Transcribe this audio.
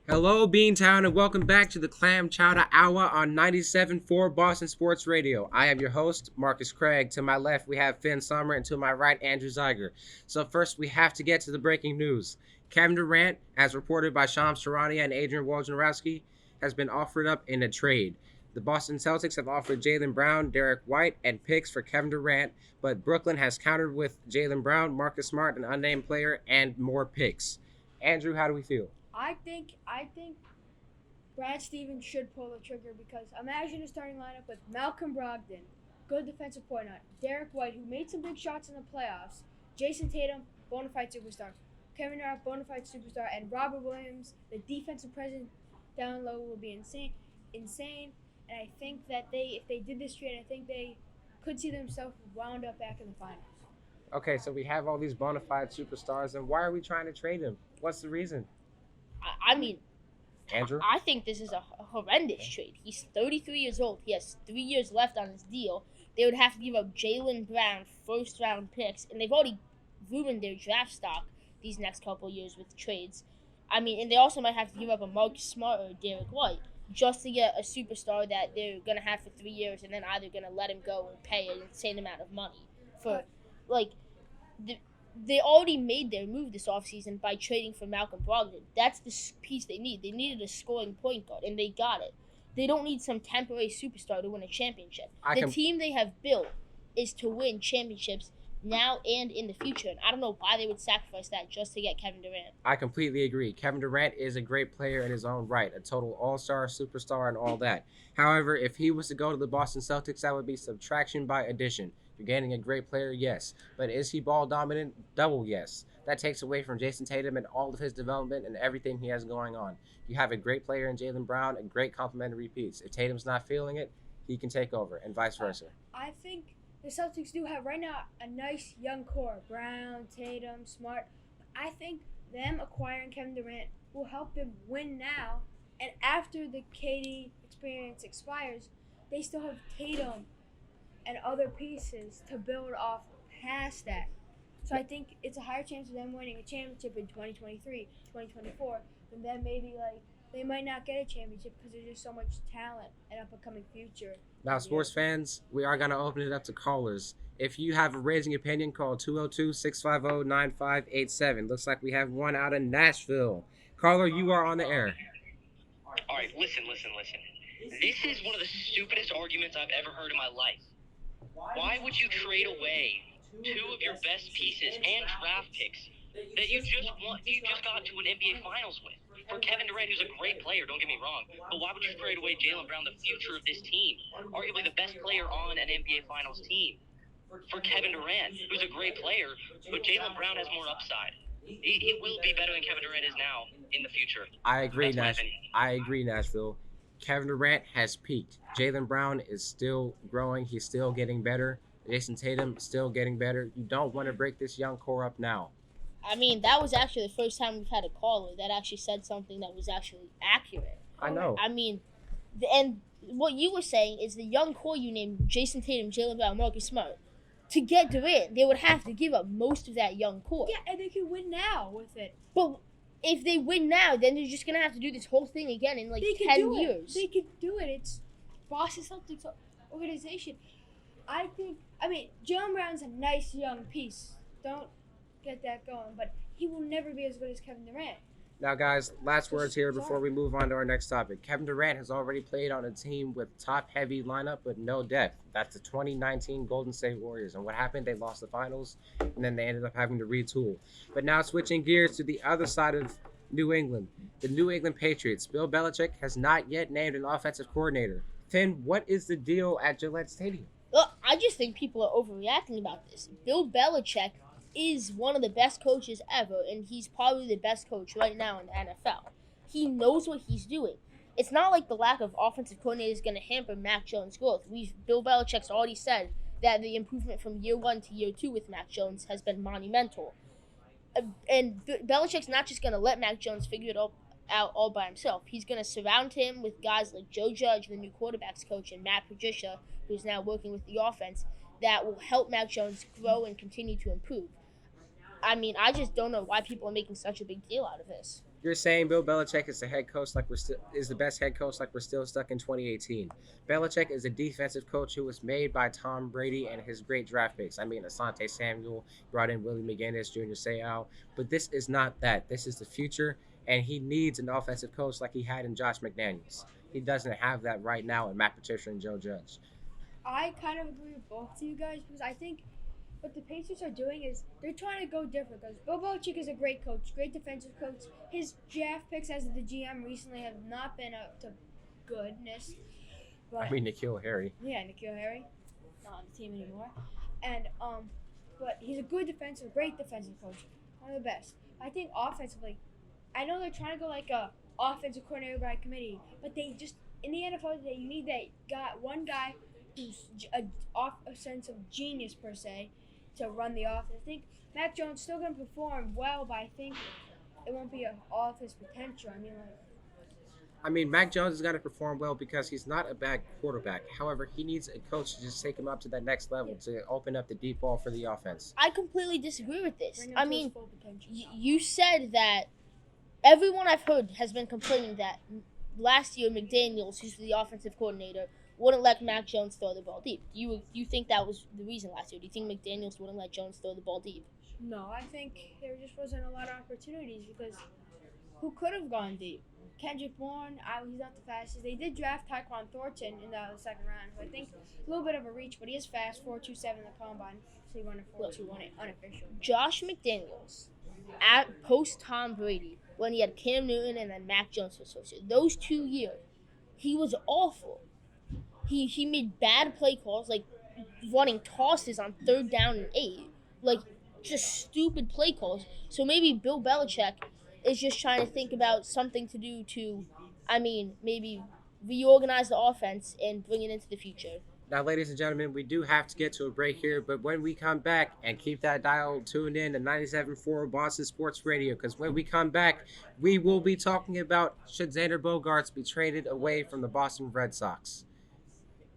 Hello, Beantown, and welcome back to the Clam Chowder Hour on 97.4 Boston Sports Radio. I am your host, Marcus Craig. To my left, we have Finn Summer, and to my right, Andrew Zeiger. So first, we have to get to the breaking news. Kevin Durant, as reported by Shams Charania and Adrian Wojnarowski, has been offered up in a trade. The Boston Celtics have offered Jaylen Brown, Derek White, and picks for Kevin Durant, but Brooklyn has countered with Jaylen Brown, Marcus Smart, an unnamed player, and more picks. Andrew, how do we feel? I think Brad Stevens should pull the trigger because imagine a starting lineup with Malcolm Brogdon, good defensive point guard, Derek White, who made some big shots in the playoffs, Jason Tatum, bona fide superstar, Kevin Durant, bona fide superstar, and Robert Williams, the defensive presence down low will be insane. And I think that if they did this trade, I think they could see themselves wound up back in the finals. Okay, so we have all these bona fide superstars, and why are we trying to trade him? What's the reason, I mean, Andrew? I think this is a horrendous trade. He's 33 years old. He has 3 years left on his deal. They would have to give up Jaylen Brown first round picks, and they've already ruined their draft stock these next couple of years with trades. And they also might have to give up a Marcus Smart or Derek White just to get a superstar that they're gonna have for 3 years, and then either gonna let him go and pay an insane amount of money for, like, the they already made their move this offseason by trading for Malcolm Brogdon. That's the piece they need. They needed a scoring point guard, and they got it. They don't need some temporary superstar to win a championship. The team they have built is to win championships now and in the future. And I don't know why they would sacrifice that just to get Kevin Durant. I completely agree. Kevin Durant is a great player in his own right, a total all-star, superstar, and all that. However, if he was to go to the Boston Celtics, that would be subtraction by addition. You're gaining a great player, yes. But is he ball dominant? Double yes. That takes away from Jason Tatum and all of his development and everything he has going on. You have a great player in Jaylen Brown and great complementary piece. If Tatum's not feeling it, he can take over, and vice versa. I think the Celtics do have right now a nice young core: Brown, Tatum, Smart. I think them acquiring Kevin Durant will help them win now, and after the KD experience expires, they still have Tatum and other pieces to build off past that. So I think it's a higher chance of them winning a championship in 2023, 2024, than then maybe they might not get a championship because there's just so much talent and up and coming future. Now, sports fans, we are going to open it up to callers. If you have a raising opinion, call 202-650-9587. Looks like we have one out of Nashville. Caller, you are on the air. All right, listen. This is one of the stupidest arguments I've ever heard in my life. Why would you trade away two of your best pieces and draft picks that you just got to an NBA Finals with for Kevin Durant, who's a great player? Don't get me wrong, but why would you trade away Jaylen Brown, the future of this team, arguably the best player on an NBA Finals team, for Kevin Durant, who's a great player, but Jaylen Brown has more upside. He will be better than Kevin Durant is now in the future. I agree, Nashville. Kevin Durant has peaked. Jaylen Brown is still growing. He's still getting better. Jason Tatum still getting better. You don't want to break this young core up now. That was actually the first time we've had a caller that actually said something that was actually accurate. I know. And what you were saying is the young core you named: Jason Tatum, Jaylen Brown, Marcus Smart. To get Durant, they would have to give up most of that young core. Yeah, and they can win now with it. But if they win now, then they're just going to have to do this whole thing again in 10 years. They could do it. It's Boston Celtics organization. Jaylen Brown's a nice young piece. Don't get that going. But he will never be as good as Kevin Durant. Now, guys, last words here before we move on to our next topic. Kevin Durant has already played on a team with top-heavy lineup but no depth. That's the 2019 Golden State Warriors. And what happened? They lost the finals, and then they ended up having to retool. But now switching gears to the other side of New England, the New England Patriots. Bill Belichick has not yet named an offensive coordinator. Finn, what is the deal at Gillette Stadium? Well, I just think people are overreacting about this. Bill Belichick is one of the best coaches ever, and he's probably the best coach right now in the NFL. He knows what he's doing. It's not like the lack of offensive coordinator is going to hamper Mac Jones' growth. Bill Belichick's already said that the improvement from year 1 to year 2 with Mac Jones has been monumental. And Belichick's not just going to let Mac Jones figure it out all by himself. He's going to surround him with guys like Joe Judge, the new quarterbacks coach, and Matt Patricia, who's now working with the offense, that will help Mac Jones grow and continue to improve. I just don't know why people are making such a big deal out of this. You're saying Bill Belichick is the head coach like is the best head coach like we're still stuck in 2018. Belichick is a defensive coach who was made by Tom Brady and his great draft picks. I mean, Asante Samuel brought in Willie McGinnis, Junior Seau, but this is not that. This is the future, and he needs an offensive coach like he had in Josh McDaniels. He doesn't have that right now in Matt Patricia and Joe Judge. I kind of agree with both of you guys because I think what the Patriots are doing is they're trying to go different. Because Bill Belichick is a great coach, great defensive coach. His draft picks as the GM recently have not been up to goodness. But I mean, N'Keal Harry. yeah, N'Keal Harry, not on the team anymore. And but he's a good defensive, great defensive coach, one of the best. I think offensively, I know they're trying to go like a offensive coordinator by committee, but they just in the NFL today you need one guy who's a offensive genius per se to run the offense. I think Mac Jones still going to perform well, but I think it won't be all of his potential. I mean, Mac Jones has got to perform well because he's not a bad quarterback. However, he needs a coach to just take him up to that next level to open up the deep ball for the offense. I completely disagree with this. bring him I to mean, his full potential. you said that everyone I've heard has been complaining that last year McDaniels, who's the offensive coordinator, wouldn't let Mac Jones throw the ball deep. You think that was the reason last year? Do you think McDaniels wouldn't let Jones throw the ball deep? No, I think there just wasn't a lot of opportunities because who could have gone deep? Kendrick Bourne, he's not the fastest. They did draft Tyquan Thornton in the second round, so I think a little bit of a reach, but he is fast, 4.27 in the combine. So he run a 4.21 unofficial. Josh McDaniels, at post Tom Brady, when he had Cam Newton and then Mac Jones for associate, those 2 years, he was awful. He made bad play calls, like running tosses on 3rd down and 8, like just stupid play calls. So maybe Bill Belichick is just trying to think about something to do to, maybe reorganize the offense and bring it into the future. Now, ladies and gentlemen, we do have to get to a break here, but when we come back, and keep that dial tuned in to 97.4 Boston Sports Radio, because when we come back, we will be talking about should Xander Bogaerts be traded away from the Boston Red Sox.